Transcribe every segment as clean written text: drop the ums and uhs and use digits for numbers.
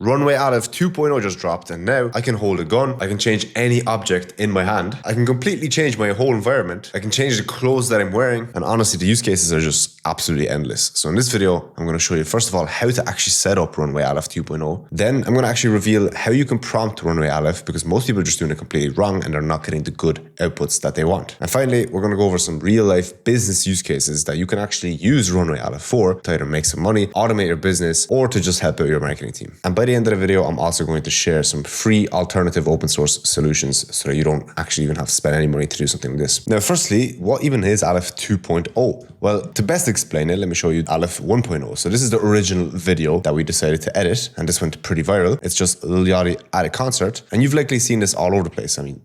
Runway Aleph 2.0 just dropped, and now I can hold a gun, I can change any object in my hand, I can completely change my whole environment, I can change the clothes that I'm wearing, and honestly the use cases are just absolutely endless. So in this video, I'm going to show you first of all how to actually set up Runway Aleph 2.0. Then I'm going to actually reveal how you can prompt Runway Aleph, because most people are just doing it completely wrong and they're not getting the good outputs that they want. And finally, we're going to go over some real life business use cases that you can actually use Runway Aleph for to either make some money, automate your business, or to just help out your marketing team. And by the end of the video, I'm also going to share some free alternative open source solutions so that you don't actually even have to spend any money to do something like this. Now, firstly, what even is Aleph 2.0? Well, to best explain it, let me show you Aleph 1.0. So this is the original video that we decided to edit, and this went pretty viral. It's just Lil Yachty at a concert, and you've likely seen this all over the place. I mean,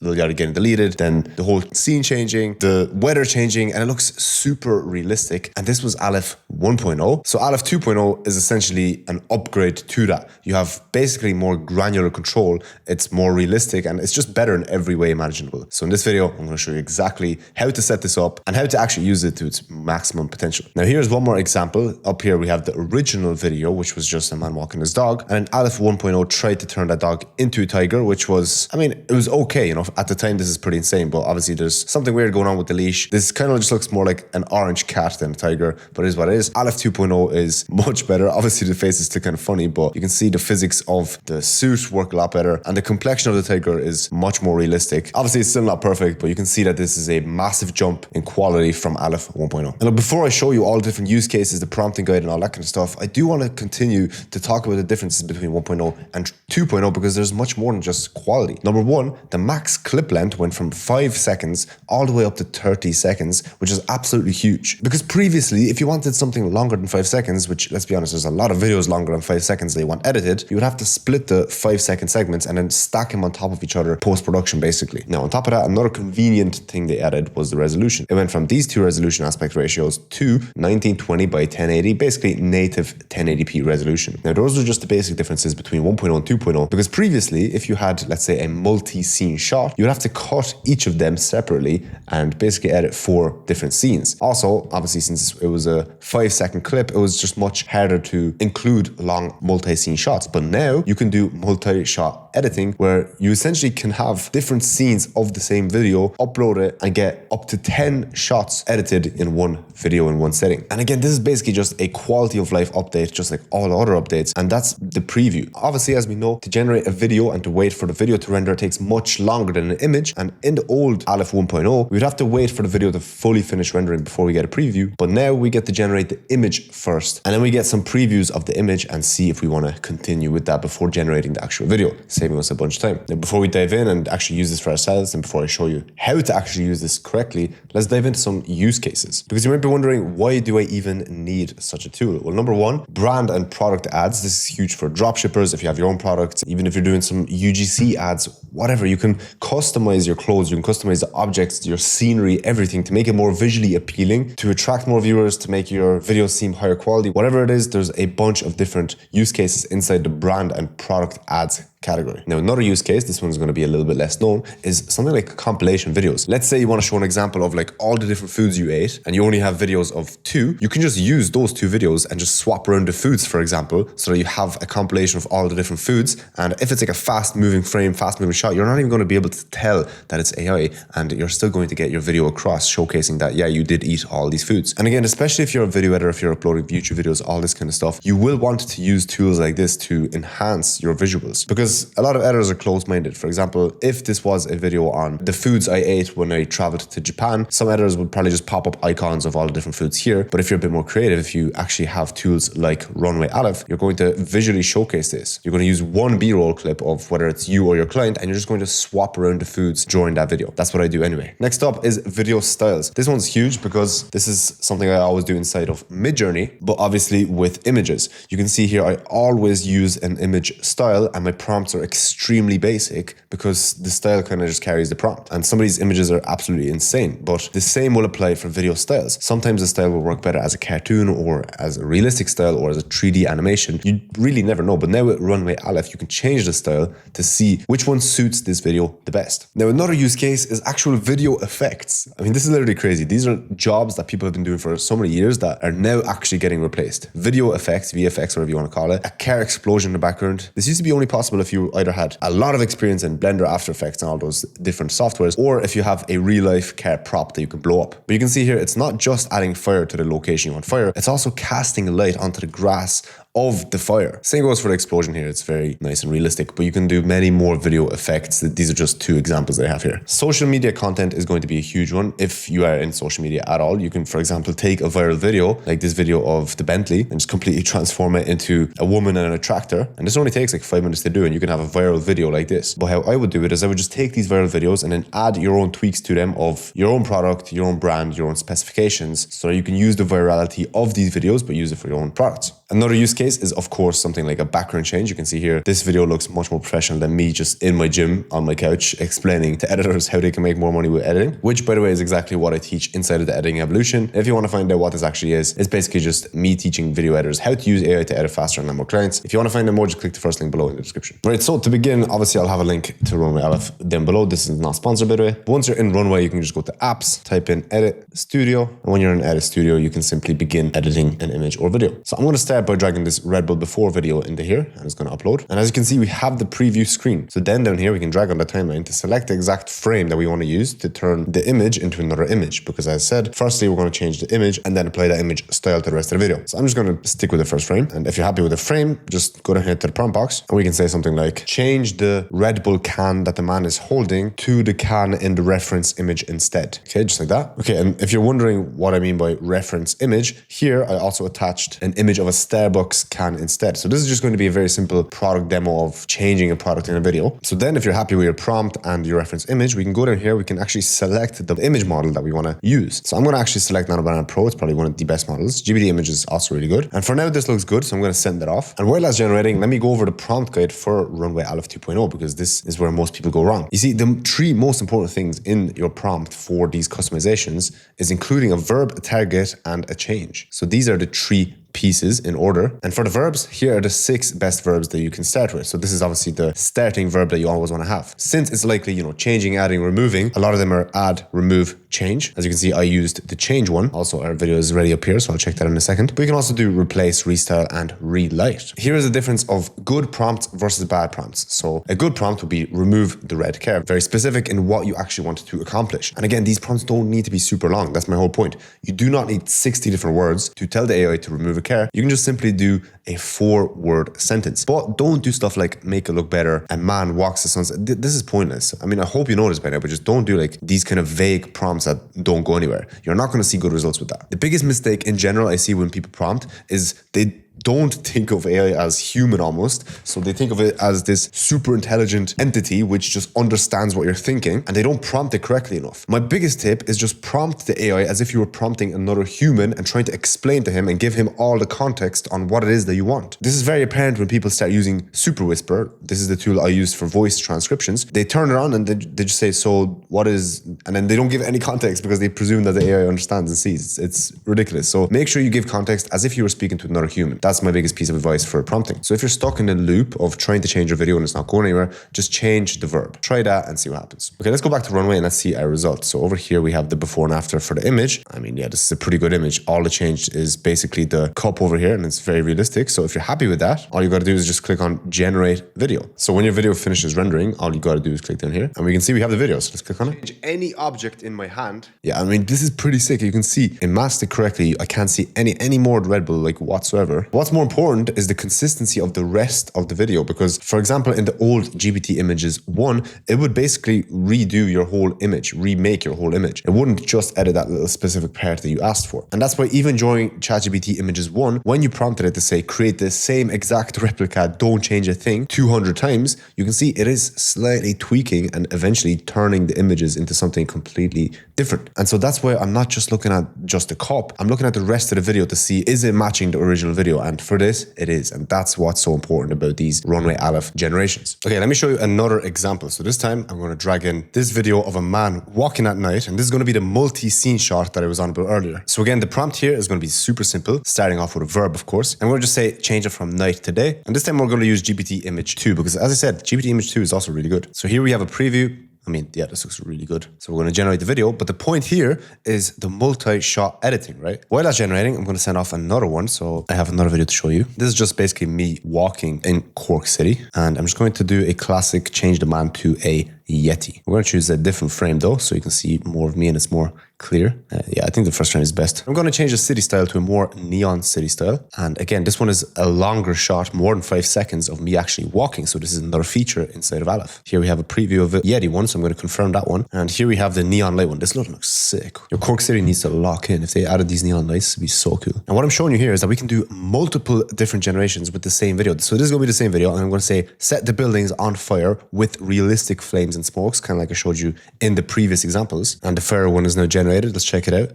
Lil Yachty getting deleted, then the whole scene changing, the weather changing, and it looks super realistic. And this was Aleph 1.0. So Aleph 2.0 is essentially an upgrade to that. You have basically more granular control, it's more realistic, and it's just better in every way imaginable. So in this video, I'm going to show you exactly how to set this up and how to actually use it to its maximum potential. Now here's one more example. Up here we have the original video, which was just a man walking his dog, and Aleph 1.0 tried to turn that dog into a tiger, which was, I mean, it was okay, you know. At the time, this is pretty insane, but obviously there's something weird going on with the leash. This kind of just looks more like an orange cat than a tiger, but it is what it is. Aleph 2.0 is much better. Obviously the face is still kind of funny, but you can see the physics of the suit work a lot better, and the complexion of the tiger is much more realistic. Obviously it's still not perfect, but you can see that this is a massive jump in quality from Aleph 1.0. And look, before I show you all the different use cases, the prompting guide and all that kind of stuff, I do want to continue to talk about the differences between 1.0 and 2.0, because there's much more than just quality. Number one, the max clip length went from 5 seconds all the way up to 30 seconds, which is absolutely huge. Because previously, if you wanted something longer than 5 seconds, which, let's be honest, there's a lot of videos longer than 5 seconds that you want edited, you would have to split the 5-second segments and then stack them on top of each other post-production, basically. Now, on top of that, another convenient thing they added was the resolution. It went from these two resolution aspect ratios to 1920 by 1080, basically native 1080p resolution. Now, those are just the basic differences between 1.0 and 2.0, because previously, if you had, let's say, a multi-scene shot, you would have to cut each of them separately and basically edit 4 different scenes. Also, obviously, since it was a 5-second clip, it was just much harder to include long multi-scene shots. But now you can do multi-shot editing, where you essentially can have different scenes of the same video, upload it, and get up to 10 shots edited in one video in one setting. And again, this is basically just a quality of life update, just like all other updates, and that's the preview. Obviously, as we know, to generate a video and to wait for the video to render takes much longer than an image, and in the old Aleph 1.0, we'd have to wait for the video to fully finish rendering before we get a preview, but now we get to generate the image first, and then we get some previews of the image and see if we want to continue with that before generating the actual video, saving us a bunch of time. Now, before we dive in and actually use this for ourselves, and before I show you how to actually use this correctly, let's dive into some use cases. Because you might be wondering, why do I even need such a tool? Well, number one, brand and product ads. This is huge for dropshippers. If you have your own products, even if you're doing some UGC ads, whatever, you can customize your clothes, you can customize the objects, your scenery, everything to make it more visually appealing, to attract more viewers, to make your videos seem higher quality. Whatever it is, there's a bunch of different use cases inside the brand and product ads category. Now, another use case, this one's going to be a little bit less known, is something like compilation videos. Let's say you want to show an example of like all the different foods you ate, and you only have videos of 2. You can just use those 2 videos and just swap around the foods, for example, so that you have a compilation of all the different foods. And if it's like a fast moving frame, fast moving shot, you're not even going to be able to tell that it's AI, and you're still going to get your video across, showcasing that, yeah, you did eat all these foods. And again, especially if you're a video editor, if you're uploading YouTube videos, all this kind of stuff, you will want to use tools like this to enhance your visuals, because a lot of editors are closed-minded. For example, if this was a video on the foods I ate when I traveled to Japan, some editors would probably just pop up icons of all the different foods here. But if you're a bit more creative, if you actually have tools like Runway Aleph, you're going to visually showcase this. You're going to use one B-roll clip of whether it's you or your client, and you're just going to swap around the foods during that video. That's what I do anyway. Next up is video styles. This one's huge because this is something I always do inside of Midjourney, but obviously with images. You can see here I always use an image style, and my prompt prompts are extremely basic because the style kind of just carries the prompt. And some of these images are absolutely insane, but the same will apply for video styles. Sometimes the style will work better as a cartoon or as a realistic style or as a 3D animation. You really never know. But now with Runway Aleph, you can change the style to see which one suits this video the best. Now, another use case is actual video effects. I mean, this is literally crazy. These are jobs that people have been doing for so many years that are now actually getting replaced. Video effects, VFX, whatever you want to call it, a car explosion in the background. This used to be only possible if you either had a lot of experience in Blender, After Effects, and all those different softwares, or if you have a real life car prop that you can blow up. But you can see here, it's not just adding fire to the location you want fire, it's also casting a light onto the grass of the fire. Same goes for the explosion here. It's very nice and realistic, but you can do many more video effects. These are just two examples I have here. Social media content is going to be a huge one. If you are in social media at all, you can, for example, take a viral video, like this video of the Bentley, and just completely transform it into a woman and a tractor. And this only takes like 5 minutes to do, and you can have a viral video like this. But how I would do it is I would just take these viral videos and then add your own tweaks to them of your own product, your own brand, your own specifications, so that you can use the virality of these videos, but use it for your own products. Another use case is, of course, something like a background change. You can see here, this video looks much more professional than me just in my gym on my couch explaining to editors how they can make more money with editing, which, by the way, is exactly what I teach inside of the Editing Evolution. If you want to find out what this actually is, it's basically just me teaching video editors how to use AI to edit faster and have more clients. If you want to find out more, just click the first link below in the description. Right, so to begin, obviously, I'll have a link to Runway Aleph down below. This is not sponsored, by the way. But once you're in Runway, you can just go to Apps, type in Edit Studio, and when you're in Edit Studio, you can simply begin editing an image or video. So I'm going to start by dragging this Red Bull Before video into here, and it's going to upload. And as you can see, we have the preview screen. So then down here, we can drag on the timeline to select the exact frame that we want to use to turn the image into another image. Because as I said, firstly, we're going to change the image and then apply that image style to the rest of the video. So I'm just going to stick with the first frame. And if you're happy with the frame, just go down here to the prompt box, and we can say something like, change the Red Bull can that the man is holding to the can in the reference image instead. Okay, just like that. Okay, and if you're wondering what I mean by reference image, here I also attached an image of a Starbucks can instead. So this is just going to be a very simple product demo of changing a product in a video. So then if you're happy with your prompt and your reference image, we can go down here, we can actually select the image model that we want to use. So I'm going to actually select Nano Banana Pro. It's probably one of the best models. GBD image is also really good. And for now, this looks good. So I'm going to send it off. And while that's generating, let me go over the prompt guide for Runway Aleph 2.0, because this is where most people go wrong. You see, the three most important things in your prompt for these customizations is including a verb, a target, and a change. So these are the three pieces in order. And for the verbs, here are the 6 best verbs that you can start with. So this is obviously the starting verb that you always want to have. Since it's likely, changing, adding, removing, a lot of them are add, remove, change. As you can see, I used the change one. Also, our video is ready up here, so I'll check that in a second. But you can also do replace, restyle, and relight. Here is the difference of good prompts versus bad prompts. So a good prompt would be remove the red car. Very specific in what you actually want to accomplish. And again, these prompts don't need to be super long. That's my whole point. You do not need 60 different words to tell the AI to remove a car. You can just simply do a 4-word sentence. But don't do stuff like make it look better, a man walks the sunset. This is pointless. I mean, I hope you know this by now, but just don't do like these kind of vague prompts that don't go anywhere. You're not going to see good results with that. The biggest mistake in general I see when people prompt is they don't think of AI as human almost. So they think of it as this super intelligent entity which just understands what you're thinking, and they don't prompt it correctly enough. My biggest tip is just prompt the AI as if you were prompting another human and trying to explain to him and give him all the context on what it is that you want. This is very apparent when people start using Super Whisper. This is the tool I use for voice transcriptions. They turn it on and they just say, so what is, and then they don't give any context because they presume that the AI understands and sees. It's ridiculous. So make sure you give context as if you were speaking to another human. That's my biggest piece of advice for prompting. So if you're stuck in a loop of trying to change your video and it's not going anywhere, just change the verb. Try that and see what happens. Okay, let's go back to Runway and let's see our results. So over here we have the before and after for the image. I mean, yeah, this is a pretty good image. All the change is basically the cup over here and it's very realistic. So if you're happy with that, all you got to do is just click on generate video. So when your video finishes rendering, all you got to do is click down here and we can see we have the video. So let's click on it. Change any object in my hand. Yeah, I mean, this is pretty sick. You can see it masked it correctly. I can't see any more Red Bull like whatsoever. What's more important is the consistency of the rest of the video, because for example in the old GPT images 1, it would basically redo your whole image, remake your whole image. It wouldn't just edit that little specific part that you asked for. And that's why even during ChatGPT images 1, when you prompted it to say create the same exact replica, don't change a thing 200 times, you can see it is slightly tweaking and eventually turning the images into something completely different. And so that's why I'm not just looking at just the cup, I'm looking at the rest of the video to see is it matching the original video. And for this, it is. And that's what's so important about these Runway Aleph generations. Okay, let me show you another example. So this time I'm going to drag in this video of a man walking at night. And this is going to be the multi-scene shot that I was on about earlier. So again, the prompt here is going to be super simple, starting off with a verb, of course. And we're going to just say, change it from night to day. And this time we're going to use GPT Image 2 because as I said, GPT Image 2 is also really good. So here we have a preview. I mean, yeah, this looks really good. So we're going to generate the video, but the point here is the multi-shot editing, right? While that's generating, I'm going to send off another one. So I have another video to show you. This is just basically me walking in Cork City. And I'm just going to do a classic change the man to a Yeti. We're going to choose a different frame though, so you can see more of me and it's more clear. Yeah, I think the first frame is best. I'm going to change the city style to a more neon city style. And again, this one is a longer shot, more than 5 seconds of me actually walking. So this is another feature inside of Aleph. Here we have a preview of the Yeti one, so I'm going to confirm that one. And here we have the neon light one. This looks sick. Your Cork City needs to lock in. If they added these neon lights, it'd be so cool. And what I'm showing you here is that we can do multiple different generations with the same video. So this is going to be the same video. And I'm going to say, set the buildings on fire with realistic flames and smokes, kind of like I showed you in the previous examples. And the fire one is now generated. Let's check it out.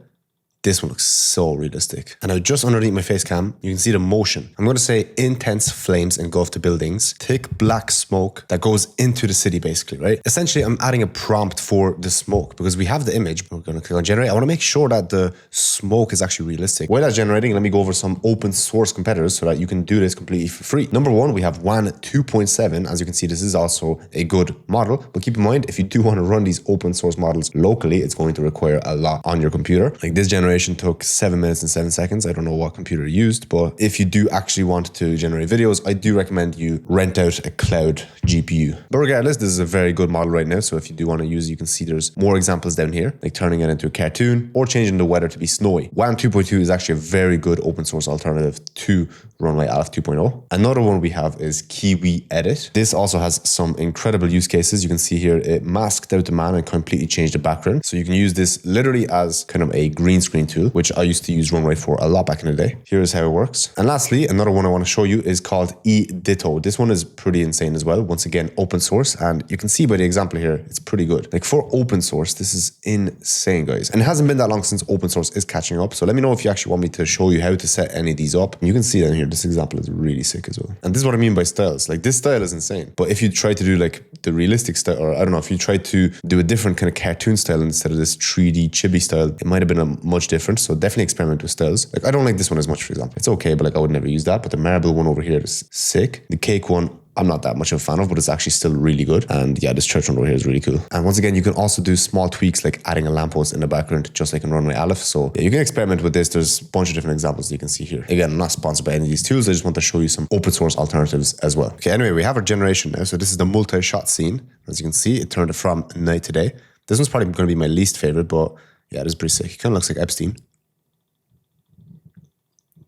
This one looks so realistic. And now just underneath my face cam, you can see the motion. I'm going to say intense flames engulf the buildings, thick black smoke that goes into the city basically, right? Essentially, I'm adding a prompt for the smoke because we have the image. We're going to click on generate. I want to make sure that the smoke is actually realistic. While that's generating, let me go over some open source competitors so that you can do this completely for free. Number one, we have WAN 2.7. As you can see, this is also a good model. But keep in mind, if you do want to run these open source models locally, it's going to require a lot on your computer. Like this generation took 7 minutes and 7 seconds. I don't know what computer you used, but if you do actually want to generate videos, I do recommend you rent out a cloud GPU. But regardless, this is a very good model right now. So if you do want to use it, you can see there's more examples down here, like turning it into a cartoon or changing the weather to be snowy. WAN 2.2 is actually a very good open source alternative to Runway Aleph 2.0. Another one we have is Kiwi Edit. This also has some incredible use cases. You can see here, it masked out the man and completely changed the background. So you can use this literally as kind of a green screen tool, which I used to use Runway for a lot back in the day. Here's how it works. And lastly, another one I want to show you is called eDitto. This one is pretty insane as well. Once again, open source. And you can see by the example here, it's pretty good. Like for open source, this is insane, guys. And it hasn't been that long since open source is catching up. So let me know if you actually want me to show you how to set any of these up. And you can see that here, this example is really sick as well. And this is what I mean by styles. Like this style is insane. But if you try to do like the realistic style, or I don't know, if you try to do a different kind of cartoon style instead of this 3D chibi style, it might have been a much different. So definitely experiment with styles. Like I don't like this one as much, for example. It's okay, but like I would never use that. But the marble one over here is sick. The cake one, I'm not that much of a fan of, but it's actually still really good. And yeah, this church one over here is really cool. And once again, you can also do small tweaks like adding a lamppost in the background, just like in Runway Aleph. So yeah, you can experiment with this. There's a bunch of different examples that you can see here. Again, I'm not sponsored by any of these tools. I just want to show you some open source alternatives as well. Okay, anyway, we have our generation now. So this is the multi-shot scene. As you can see, it turned it from night to day. This one's probably going to be my least favorite, but yeah, it is pretty sick. It kind of looks like Epstein.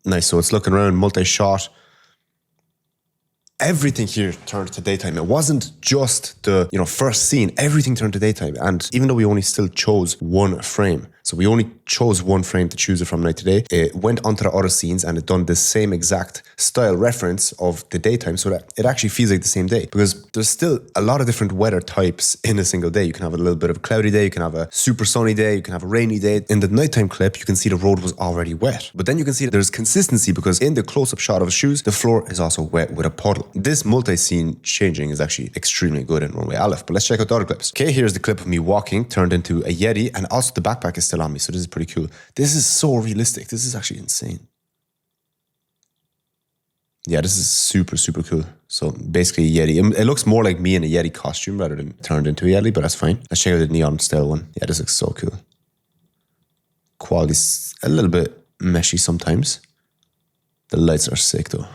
Nice, so it's looking around, multi-shot. Everything here turned to daytime. It wasn't just the first scene. Everything turned to daytime. And even though we only still chose one frame, so we only chose one frame to choose it from night to day, it went onto the other scenes and it done the same exact style reference of the daytime so that it actually feels like the same day. Because there's still a lot of different weather types in a single day. You can have a little bit of a cloudy day, you can have a super sunny day, you can have a rainy day. In the nighttime clip, you can see the road was already wet. But then you can see there's consistency because in the close-up shot of his shoes, the floor is also wet with a puddle. This multi-scene changing is actually extremely good in Runway Aleph. But let's check out the other clips. Okay, here's the clip of me walking, turned into a Yeti, and also the backpack is still on me. So this is pretty cool. This is so realistic. This is actually insane. Yeah, this is super, super cool. So basically a Yeti. It looks more like me in a Yeti costume rather than turned into a Yeti, but that's fine. Let's check out the neon style one. Yeah, this looks so cool. Quality's a little bit meshy sometimes. The lights are sick though.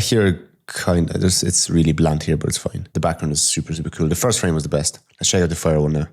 Here, kind of, it's really bland here, but it's fine. The background is super, super cool. The first frame was the best. Let's check out the fire one now.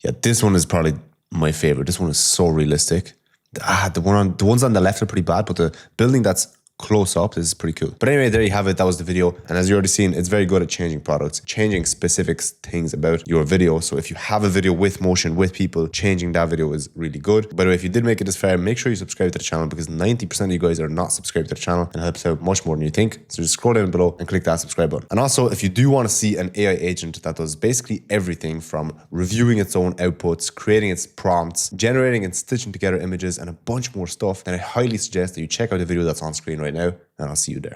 Yeah, this one is probably my favorite. This one is so realistic. The ones on the left are pretty bad, but the building that's close up. This is pretty cool. But anyway, there you have it. That was the video. And as you already seen, it's very good at changing products, changing specific things about your video. So if you have a video with motion, with people, changing that video is really good. By the way, if you did make it this far, make sure you subscribe to the channel because 90% of you guys are not subscribed to the channel and it helps out much more than you think. So just scroll down below and click that subscribe button. And also, if you do want to see an AI agent that does basically everything from reviewing its own outputs, creating its prompts, generating and stitching together images, and a bunch more stuff, then I highly suggest that you check out the video that's on screen right now, and I'll see you there.